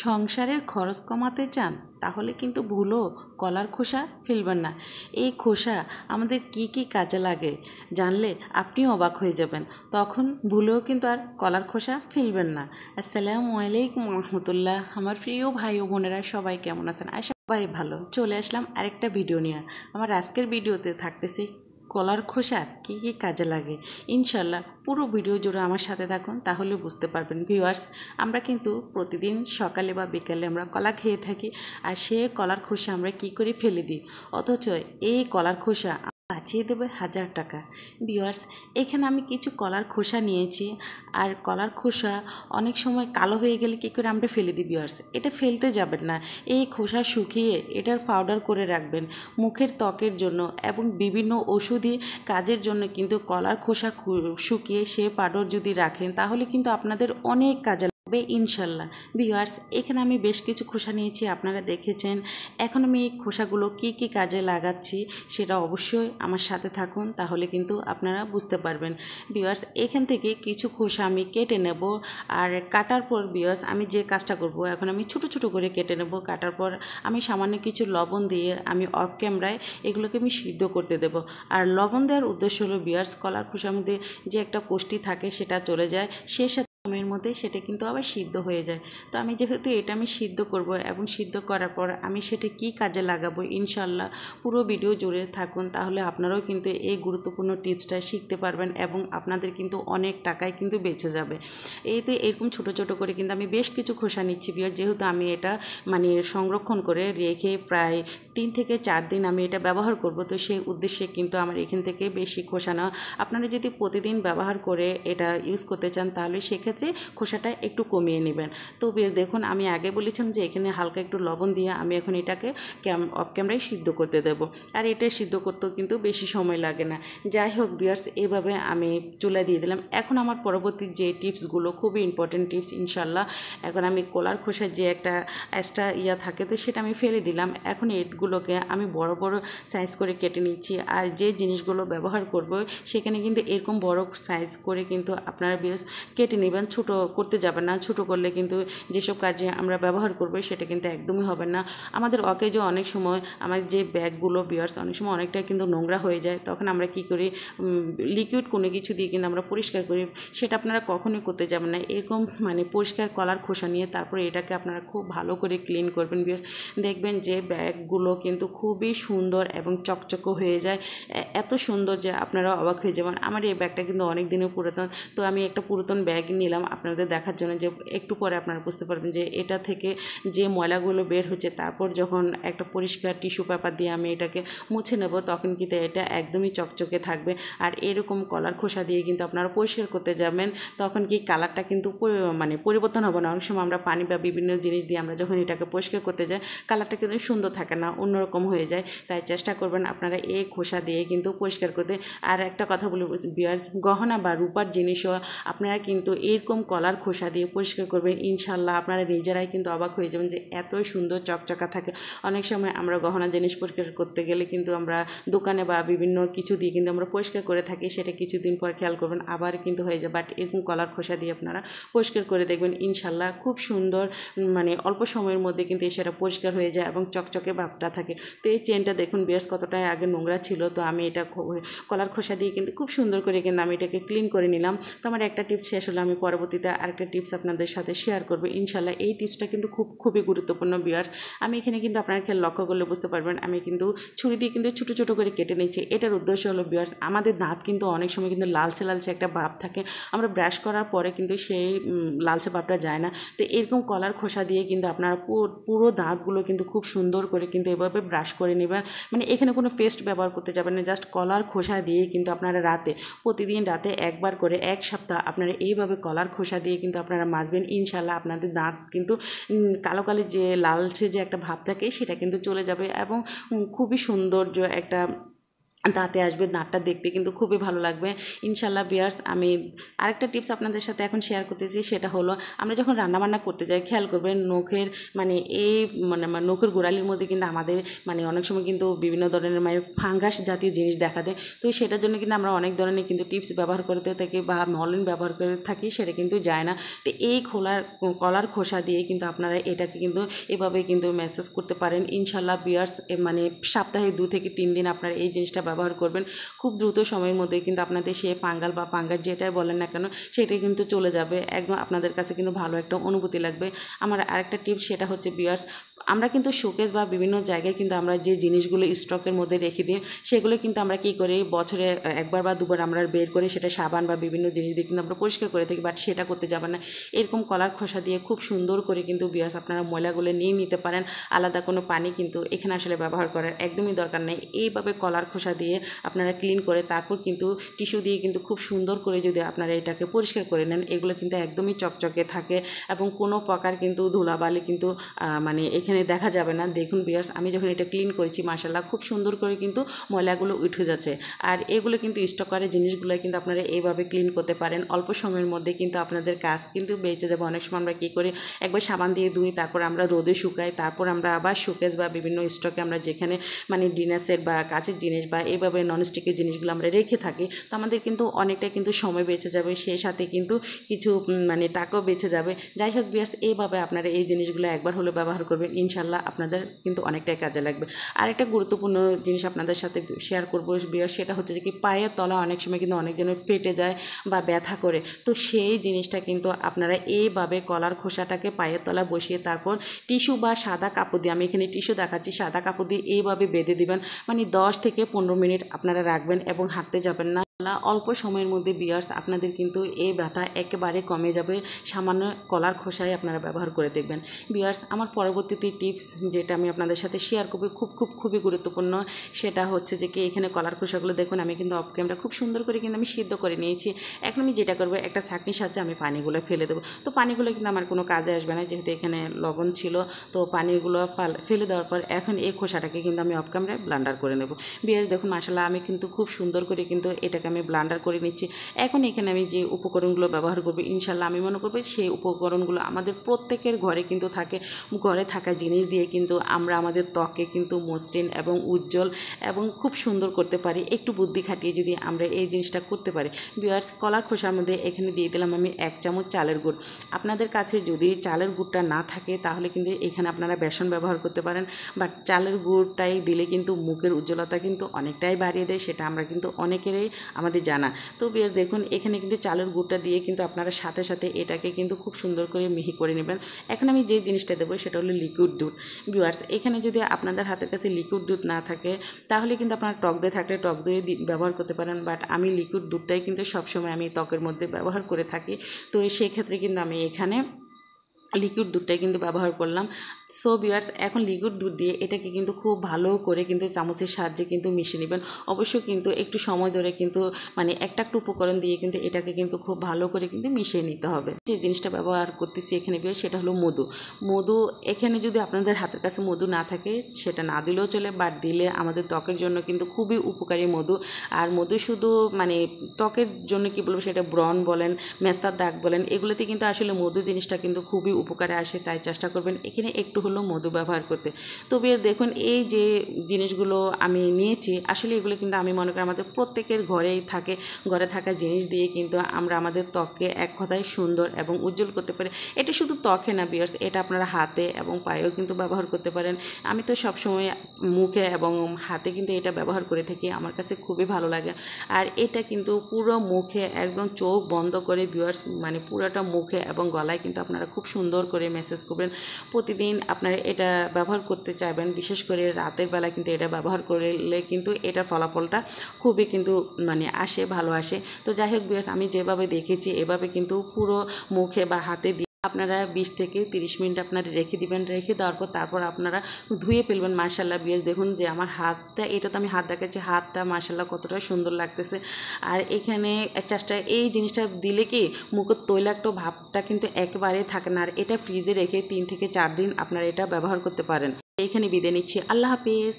সংসারের খরচ কমাতে চান তাহলে কিন্তু ভুলও কলার খোসা ফেলবেন না। এই খোসা আমাদের কি কি কাজে লাগে জানলে আপনিও অবাক হয়ে যাবেন। তখন ভুলেও কিন্তু আর কলার খোসা ফেলবেন না। আসসালামু আলাইকুম রহমতুল্লাহ। আমার প্রিয় ভাই ও বোনেরা সবাই কেমন আছেন? আশা সবাই ভালো। চলে আসলাম আরেকটা ভিডিও নিয়ে। আমার আজকের ভিডিওতে থাকতেছি কলার খোসা কী কী কাজে লাগে। ইনশাল্লাহ পুরো ভিডিও জুড়ে আমার সাথে থাকুন, তাহলে বুঝতে পারবেন। ভিউয়ার্স, আমরা কিন্তু প্রতিদিন সকালে বা বিকালে আমরা কলা খেয়ে থাকি, আর সে কলার খোসা আমরা কি করে ফেলে দিই, অথচ এই কলার খোসা বাঁচিয়ে দেবে 1000 টাকা। ভিউয়ার্স, এখানে আমি কিছু কলার খোসা নিয়েছি, আর কলার খোসা অনেক সময় কালো হয়ে গেলে কী করে আমরা ফেলে দিই। ভিউয়ার্স, এটা ফেলতে যাবেন না, এই খোসা শুকিয়ে এটার পাউডার করে রাখবেন মুখের ত্বকের জন্য, এবং বিভিন্ন ওষুধি কাজের জন্য কিন্তু কলার খোসা শুকিয়ে সে পাউডার যদি রাখেন তাহলে কিন্তু আপনাদের অনেক কাজে ইনশাল্লাহ। ভিউয়ার্স, এখানে আমি বেশ কিছু খোসা নিয়েছি, আপনারা দেখেছেন। এখন আমি এই খোসাগুলো কি কি কাজে লাগাচ্ছি সেটা অবশ্যই আমার সাথে থাকুন, তাহলে কিন্তু আপনারা বুঝতে পারবেন। ভিউয়ার্স, এখান থেকে কিছু খোসা আমি কেটে নেব, আর কাটার পর ভিউয়ার্স আমি যে কাজটা করব, এখন আমি ছোট ছোট করে কেটে নেব। কাটার পর আমি সামান্য কিছু লবণ দিয়ে আমি অফ ক্যামেরায় এগুলোকে আমি সিদ্ধ করতে দেব। আর লবণ দেওয়ার উদ্দেশ্য হলো ভিউয়ার্স, কলার খোসার মধ্যে যে একটা কোষ্টি থাকে সেটা চলে যায়, সে সময়ের মধ্যে সেটা কিন্তু আবার সিদ্ধ হয়ে যায়। তো আমি যেহেতু এটা আমি সিদ্ধ করব, এবং সিদ্ধ করার পর আমি সেটা কি কাজে লাগাবো ইনশাল্লাহ পুরো ভিডিও জুড়ে থাকুন, তাহলে আপনারাও কিন্তু এই গুরুত্বপূর্ণ টিপসটা শিখতে পারবেন, এবং আপনাদের কিন্তু অনেক টাকায় কিন্তু বেঁচে যাবে। এই তো এরকম ছোট ছোট করে কিন্তু আমি বেশ কিছু খোসা নিচ্ছি বিয়ার, যেহেতু আমি এটা সংরক্ষণ করে রেখে প্রায় 3 থেকে 4 দিন আমি এটা ব্যবহার করব, তো সেই উদ্দেশ্যে কিন্তু আমার এখান থেকে বেশি খোসা না। আপনারা যদি প্রতিদিন ব্যবহার করে এটা ইউজ করতে চান তাহলে সেক্ষেত্রে খোসাটা একটু কমিয়ে নেবেন। তো বেশ দেখুন, আমি আগে বলেছিলাম যে এখানে হালকা একটু লবণ দিয়ে আমি এখন এটাকে অফ ক্যামেরায় সিদ্ধ করতে দেব, আর এটা সিদ্ধ করতেও কিন্তু বেশি সময় লাগে না। যাই হোক ভিউয়ার্স, এভাবে আমি চুলা দিয়ে দিলাম। এখন আমার পরবর্তী যে টিপসগুলো খুবই ইম্পর্টেন্ট টিপস ইনশাল্লাহ। এখন আমি কলার খোসার যে একটা এক্সট্রা থাকে, তো সেটা আমি ফেলে দিলাম। এখন এগুলোকে আমি বড় বড় সাইজ করে কেটে নিচ্ছি, আর যে জিনিসগুলো ব্যবহার করব সেখানে কিন্তু এরকম বড় সাইজ করে কিন্তু আপনারা বেশ কেটে নেবেন। ছোটো করতে যাবেন না, ছোটো করলে কিন্তু যেসব কাজে আমরা ব্যবহার করব সেটা কিন্তু একদমই হবে না। আমাদের অকেজো অনেক সময় আমার যে ব্যাগগুলো বিয়ার্স অনেক সময় অনেকটা কিন্তু নোংরা হয়ে যায়, তখন আমরা কি করি, লিকুইড কোনো কিছু দিয়ে কিন্তু আমরা পরিষ্কার করি। সেটা আপনারা কখনোই করতে যাবেন না। এরকম পরিষ্কার কলার খোসা নিয়ে তারপরে এটাকে আপনারা খুব ভালো করে ক্লিন করবেন বিয়ার্স, দেখবেন যে ব্যাগগুলো কিন্তু খুবই সুন্দর এবং চকচকে হয়ে যায়, এত সুন্দর যে আপনারা অবাক হয়ে যাবেন। আমার এই ব্যাগটা কিন্তু অনেক দিনের পুরাতন, তো আমি একটা পুরাতন ব্যাগ নিলাম আপনাদের দেখার জন্য, যে একটু পরে আপনারা বুঝতে পারবেন যে এটা থেকে যে ময়লাগুলো বের হচ্ছে, তারপর যখন একটা পরিষ্কার টিস্যু পেপার দিয়ে আমি এটাকে মুছে নেব তখন কিন্তু এটা একদমই চকচকে থাকবে। আর এরকম কলার খোসা দিয়ে কিন্তু আপনারা পরিষ্কার করতে যাবেন, তখন কি কালারটা কিন্তু পরিবর্তন হবে না। অনেক সময় আমরা পানি বা বিভিন্ন জিনিস দিয়ে আমরা যখন এটাকে পরিষ্কার করতে যাই কালারটা কিন্তু সুন্দর থাকে না, অন্যরকম হয়ে যায়। তাই চেষ্টা করবেন আপনারা এই খোসা দিয়ে কিন্তু পরিষ্কার করতে। আর একটা কথা বলি বিয়ার্স, গহনা বা রূপার জিনিসও আপনারা কিন্তু এরকম কলার খোসা দিয়ে পরিষ্কার করবেন, ইনশাল্লাহ আপনারা নিজেরাই কিন্তু অবাক হয়ে যাবেন যে এত সুন্দর চকচকা থাকে। অনেক সময় আমরা গহনা জিনিস পরিষ্কার করতে গেলে কিন্তু আমরা দোকানে বা বিভিন্ন কিছু দিয়ে কিন্তু আমরা পরিষ্কার করে থাকি, সেটা কিছুদিন পর খেয়াল করবেন আবার কিন্তু হয়ে যায়। বাট এরকম কলার খোসা দিয়ে আপনারা পরিষ্কার করে দেখবেন ইনশাল্লাহ খুব সুন্দর, অল্প সময়ের মধ্যে কিন্তু সেটা পরিষ্কার হয়ে যায় এবং চকচকে ভাবটা থাকে। তো এই চেনটা দেখুন বেশ কতটাই আগে নোংরা ছিল, তো আমি এটা কলার খোসা দিয়ে কিন্তু খুব সুন্দর করে কিন্তু আমি এটাকে ক্লিন করে নিলাম। তো আমার একটা টিপস শেষ হলো, আমি পরবর্তীতে আরেকটা টিপস আপনাদের সাথে শেয়ার করবো ইনশাল্লাহ। এই টিপসটা কিন্তু খুবই গুরুত্বপূর্ণ ভিউয়ার্স। আমি এখানে কিন্তু আপনারা খেয়াল লক্ষ্য করলে বুঝতে পারবেন, আমি কিন্তু ছুরি দিয়ে কিন্তু ছোটো ছোটো করে কেটে নিচ্ছি। এটার উদ্দেশ্য হলো ভিউয়ার্স, আমাদের দাঁত কিন্তু অনেক সময় কিন্তু লালচে লালচে একটা ভাব থাকে, আমরা ব্রাশ করার পরে কিন্তু সেই লালচে ভাবটা যায় না। তো এরকম কলার খোসা দিয়ে কিন্তু আপনারা পুরো দাঁতগুলো কিন্তু খুব সুন্দর করে কিন্তু এভাবে ব্রাশ করে নেবেন। এখানে কোনো পেস্ট ব্যবহার করতে যাবেন না, জাস্ট কলার খোসা দিয়ে কিন্তু আপনারা প্রতিদিন রাতে একবার করে 1 সপ্তাহ আপনারা এইভাবে কলার খোসা দিয়ে কিন্তু আপনারা মাজবেন, ইনশাল্লাহ আপনাদের দাঁত কিন্তু কালো কালো যে লালচে যে একটা ভাব থাকে সেটা কিন্তু চলে যাবে, এবং খুবই সৌন্দর্য একটা দাঁতে আসবে, দাঁতটা দেখতে কিন্তু খুবই ভালো লাগবে ইনশাল্লাহ ভিউয়ার্স। আমি আরেকটা টিপস আপনাদের সাথে এখন শেয়ার করতেছি, সেটা হলো আমরা যখন রান্নাবান্না করতে যাই খেয়াল করবেন নখের মানে এই নখের গোড়ালির মধ্যে কিন্তু আমাদের অনেক সময় কিন্তু বিভিন্ন ধরনের ফাঙ্গাস জাতীয় জিনিস দেখা দেয়। তো সেটার জন্য কিন্তু আমরা অনেক ধরনের কিন্তু টিপস ব্যবহার করতে থাকি বা মলম ব্যবহার করে থাকি, সেটা কিন্তু যায় না। তো এই কলার খোসা দিয়ে কিন্তু আপনারা এটাকে কিন্তু এভাবে কিন্তু ম্যাসাজ করতে পারেন ইনশাল্লাহ ভিউয়ার্স। সপ্তাহে 2 থেকে 3 দিন আপনারা এই জিনিসটা ব্যবহার করবেন, খুব দ্রুত সময়ের মধ্যে কিন্তু আপনাদের সে ফাঙ্গাল বা ফাঙ্গাস যেটাই বলেন না কেন সেটাই কিন্তু চলে যাবে, একদম আপনাদের কাছে কিন্তু ভালো একটা অনুভূতি লাগবে। আমার আরেকটা টিপস সেটা হচ্ছে ভিউয়ার্স, আমরা কিন্তু শোকেস বা বিভিন্ন জায়গায় কিন্তু আমরা যে জিনিসগুলো স্টকের মধ্যে রেখে দিই সেগুলো কিন্তু আমরা কী করি বছরে একবার বা দুবার আমরা বের করে সেটা সাবান বা বিভিন্ন জিনিস দিয়ে কিন্তু আমরা পরিষ্কার করে থাকি, বাট সেটা করতে যাবেন না। এরকম কলার খোসা দিয়ে খুব সুন্দর করে কিন্তু ভিউয়ার্স আপনারা ময়লাগুলো নিয়ে নিতে পারেন। আলাদা কোনো পানি কিন্তু এখানে আসলে ব্যবহার করার একদমই দরকার নেই। এইভাবে কলার খোসা দিয়ে আপনারা ক্লিন করে তারপর কিন্তু টিস্যু দিয়ে কিন্তু খুব সুন্দর করে যদি আপনারা এটাকে পরিষ্কার করে নেন, এগুলো কিন্তু একদমই চকচকে থাকে এবং কোনো প্রকার কিন্তু ধুলাবালি কিন্তু এখানে দেখা যাবে না। দেখুন ভিউয়ার্স, আমি যখন এটা ক্লিন করেছি মাশাআল্লাহ খুব সুন্দর করে কিন্তু ময়লাগুলো উঠে যাচ্ছে। আর এগুলো কিন্তু স্টকারের জিনিসগুলো কিন্তু আপনারা এইভাবে ক্লিন করতে পারেন, অল্প সময়ের মধ্যে কিন্তু আপনাদের কাজ কিন্তু বেঁচে যাবে। অনেক সময় আমরা কী করি একবার সাবান দিয়ে ধুই, তারপর আমরা রোদে শুকাই, তারপর আমরা আবার শোকেস বা বিভিন্ন স্টকে আমরা যেখানে ডিনার সেট বা কাচের জিনিস বা এইভাবে ননস্টিকের জিনিসগুলো আমরা রেখে থাকি, তো আমাদের কিন্তু অনেকটা কিন্তু সময় বেঁচে যাবে, সেই সাথে কিন্তু কিছু টাকাও বেঁচে যাবে। যাই হোক ভিউয়ার্স, এইভাবে আপনারা এই জিনিসগুলো একবার হলে ব্যবহার করবেন ইনশাল্লাহ আপনাদের কিন্তু অনেকটাই কাজে লাগবে। আরেকটা গুরুত্বপূর্ণ জিনিস আপনাদের সাথে শেয়ার করবো ভিউয়ার্স, সেটা হচ্ছে যে কি পায়ের তলা অনেক সময় কিন্তু অনেকজনের ফেটে যায় বা ব্যথা করে, তো সেই জিনিসটা কিন্তু আপনারা এইভাবে কলার খোসাটাকে পায়ের তলা বসিয়ে তারপর টিস্যু বা সাদা কাপড় দিয়ে, আমি এখানে টিস্যু দেখাচ্ছি, সাদা কাপড় দিয়ে এইভাবে বেঁধে দিবেন, 10 থেকে 15 মিনিট আপনারা রাখবেন এবং হাঁটতে যাবেন না। অল্প সময়ের মধ্যে ভিউয়ার্স আপনাদের কিন্তু এই ব্যথা একেবারে কমে যাবে, সামান্য কলার খোসায় আপনারা ব্যবহার করে দেখবেন ভিউয়ার্স। আমার পরবর্তীতে টিপস যেটা আমি আপনাদের সাথে শেয়ার করবো খুবই গুরুত্বপূর্ণ, সেটা হচ্ছে যে কি এখানে কলার খোসাগুলো দেখুন আমি কিন্তু অফ ক্যামেরা খুব সুন্দর করে কিন্তু আমি সিদ্ধ করে নিয়েছি। এখন আমি যেটা করবো একটা ছাঁকনির সাহায্যে আমি পানিগুলো ফেলে দেবো। তো পানিগুলো কিন্তু আমার কোনো কাজে আসবে না, যেহেতু এখানে লবণ ছিল। তো পানিগুলো ফেলে দেওয়ার পর এখন এই খোসাটাকে কিন্তু আমি অফ ক্যামেরায় ব্লান্ডার করে নেব ভিউয়ার্স। দেখুন মাশাআল্লাহ আমি কিন্তু খুব সুন্দর করে কিন্তু এটাকে আমি ব্লান্ডার করে নিচ্ছি। এখন এখানে আমি যে উপকরণগুলো ব্যবহার করবো ইনশাল্লাহ আমি মনে করবো সেই উপকরণগুলো আমাদের প্রত্যেকের ঘরে কিন্তু থাকে। ঘরে থাকা জিনিস দিয়ে কিন্তু আমরা আমাদের ত্বকে কিন্তু মসৃণ এবং উজ্জ্বল এবং খুব সুন্দর করতে পারি, একটু বুদ্ধি খাটিয়ে যদি আমরা এই জিনিসটা করতে পারি ভিউয়ার্স। কলার খোসার মধ্যে এখানে দিয়ে দিলাম আমি 1 চামচ চালের গুড়। আপনাদের কাছে যদি চালের গুড়টা না থাকে তাহলে কিন্তু এখানে আপনারা বেসন ব্যবহার করতে পারেন, বাট চালের গুড়টাই দিলে কিন্তু মুখের উজ্জ্বলতা কিন্তু অনেকটাই বাড়িয়ে দেয়, সেটা আমরা কিন্তু অনেকেরই আমাদের জানা। তো বেশ দেখুন এখানে কিন্তু চালের গুড়টা দিয়ে কিন্তু আপনারা সাথে সাথে এটাকে কিন্তু খুব সুন্দর করে মিহি করে নেবেন। এখন আমি যে জিনিসটা দেবো সেটা হলো লিকুইড দুধ ভিউয়ার্স। এখানে যদি আপনাদের হাতের কাছে লিকুইড দুধ না থাকে তাহলে কিন্তু আপনারা টক দই থাকলে টক দই ব্যবহার করতে পারেন, বাট আমি লিকুইড দুধটাই কিন্তু সবসময় আমি ত্বকের মধ্যে ব্যবহার করে থাকি। তো সেই ক্ষেত্রে কিন্তু আমি এখানে লিকুইড দুধটাই কিন্তু ব্যবহার করলাম। সো ভিউয়ার্স এখন লিকুইড দুধ দিয়ে এটাকে কিন্তু খুব ভালো করে কিন্তু চামচের সাহায্যে কিন্তু মিশিয়ে নেবেন। অবশ্যই কিন্তু একটু সময় ধরে কিন্তু একটা উপকরণ দিয়ে কিন্তু এটাকে কিন্তু খুব ভালো করে কিন্তু মিশিয়ে নিতে হবে। যে জিনিসটা ব্যবহার করতেছি এখানে সেটা হলো মধু। এখানে যদি আপনাদের হাতের কাছে মধু না থাকে সেটা না দিলেও চলে, বাট দিলে আমাদের ত্বকের জন্য কিন্তু খুবই উপকারী মধু। আর মধু শুধু ত্বকের জন্য কি বলবো সেটা ব্রণ বলেন, মেস্তার দাগ বলেন, এগুলোতে কিন্তু আসলে মধু জিনিসটা কিন্তু খুবই উপকারে আসে, তাই চেষ্টা করবেন এখানে একটু হলেও মধু ব্যবহার করতে। তবে দেখুন এই যে জিনিসগুলো আমি নিয়েছি আসলে এগুলো কিন্তু আমি মনে করি আমাদের প্রত্যেকের ঘরেই থাকে। ঘরে থাকা জিনিস দিয়ে কিন্তু আমরা আমাদের ত্বককে এক কথায় সুন্দর এবং উজ্জ্বল করতে পারি। এটা শুধু ত্বকে না ভিউয়ার্স, এটা আপনারা হাতে এবং পায়েও কিন্তু ব্যবহার করতে পারেন। আমি তো সবসময় মুখে এবং হাতে কিন্তু এটা ব্যবহার করে থাকি, আমার কাছে খুবই ভালো লাগে। আর এটা কিন্তু পুরো মুখে একদম চোখ বন্ধ করে ভিউয়ার্স পুরোটা মুখে এবং গলায় কিন্তু আপনারা খুব সুন্দর করে ম্যাসাজ করবেন। প্রতিদিন আপনারা এটা ব্যবহার করতে চাইবেন, বিশেষ করে রাতের বেলা কিন্তু এটা ব্যবহার করলে কিন্তু এটার ফলাফলটা খুবই কিন্তু আসে, ভালো আসে। তো যাই হোক ভিউয়ার্স আমি যেভাবে দেখেছি এভাবে কিন্তু পুরো মুখে বা হাতে দিয়ে আপনারা 20 থেকে 30 মিনিট আপনারা রেখে দিবেন। রেখে দেওয়ার পর তারপর আপনারা ধুয়ে ফেলবেন। মাশাআল্লাহ ভিউয়ার্স দেখুন যে আমার হাতটা, এটা তো আমি হাত দেখাচ্ছি, হাতটা মাশাআল্লাহ কতটা সুন্দর লাগতেছে। আর এখানে এই জিনিসটা দিলে কি মুখের তৈলাক্ত ভাবটা কিন্তু একেবারে থাকে না। আর এটা ফ্রিজে রেখে 3 থেকে 4 দিন আপনারা এটা ব্যবহার করতে পারেন। এখানে বিদায় নিচ্ছি, আল্লাহ হাফেজ।